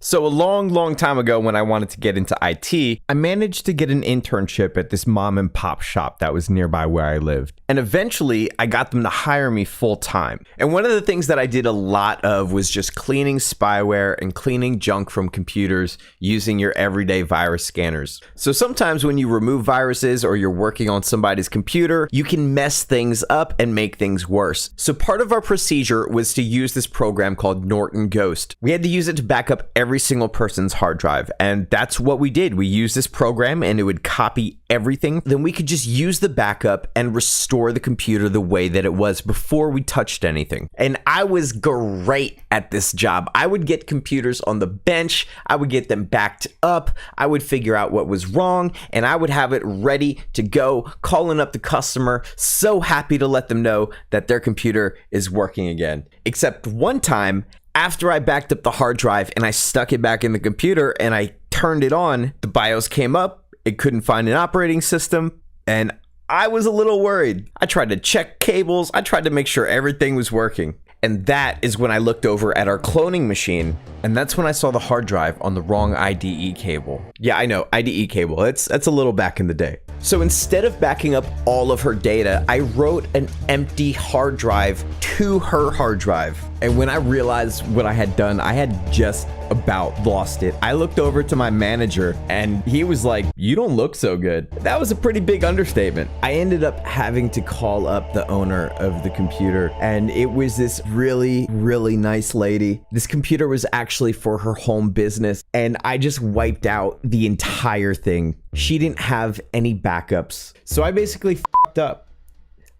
So a long time ago when I wanted to get into IT, I managed to get an internship at this mom and pop shop that was nearby where I lived. And eventually I got them to hire me full time. And one of the things that I did a lot of was just cleaning spyware and cleaning junk from computers using your everyday virus scanners. So sometimes when you remove viruses or you're working on somebody's computer, you can mess things up and make things worse. So part of our procedure was to use this program called Norton Ghost. We had to use it to back up every single person's hard drive. And that's what we did. We used this program and it would copy everything. Then we could just use the backup and restore the computer the way that it was before we touched anything. And I was great at this job. I would get computers on the bench. I would get them backed up. I would figure out what was wrong and I would have it ready to go, calling up the customer, so happy to let them know that their computer is working again. Except one time, after I backed up the hard drive and I stuck it back in the computer and I turned it on, the BIOS came up, it couldn't find an operating system, and I was a little worried. I tried to check cables, I tried to make sure everything was working. And that is when I looked over at our cloning machine, and that's when I saw the hard drive on the wrong IDE cable. Yeah, I know, IDE cable, that's a little back in the day. So instead of backing up all of her data, I wrote an empty hard drive to her hard drive. And when I realized what I had done, I had just about lost it. I looked over to my manager and he was like, "You don't look so good." That was a pretty big understatement. I ended up having to call up the owner of the computer, and it was this really nice lady. This computer was actually for her home business, and I just wiped out the entire thing. She didn't have any backups. So I basically f***ed up.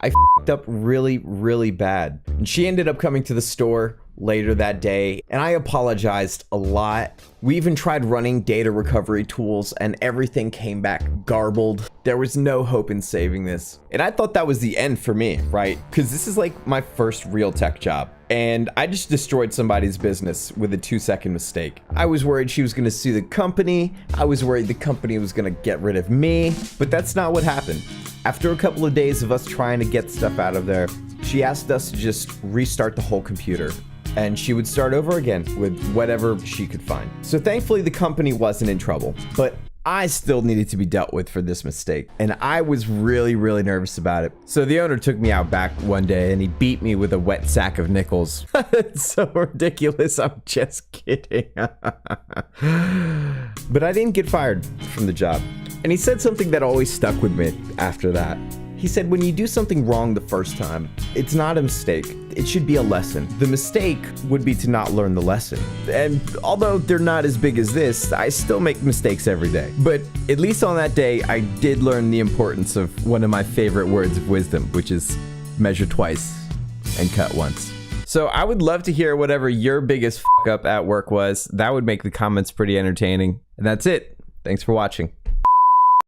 I f***ed up really bad. And she ended up coming to the store later that day, and I apologized a lot. We even tried running data recovery tools and everything came back garbled. There was no hope in saving this. And I thought that was the end for me, right? Because this is like my first real tech job. And I just destroyed somebody's business with a 2-second mistake. I was worried she was gonna sue the company. I was worried the company was gonna get rid of me, but that's not what happened. After a couple of days of us trying to get stuff out of there, she asked us to just restart the whole computer. And she would start over again with whatever she could find. So thankfully the company wasn't in trouble, but I still needed to be dealt with for this mistake. And I was really nervous about it. So the owner took me out back one day and he beat me with a wet sack of nickels. It's so ridiculous, I'm just kidding. But I didn't get fired from the job. And he said something that always stuck with me after that. He said, when you do something wrong the first time, it's not a mistake. It should be a lesson. The mistake would be to not learn the lesson. And although they're not as big as this, I still make mistakes every day. But at least on that day, I did learn the importance of one of my favorite words of wisdom, which is measure twice and cut once. So I would love to hear whatever your biggest f*** up at work was. That would make the comments pretty entertaining. And that's it. Thanks for watching.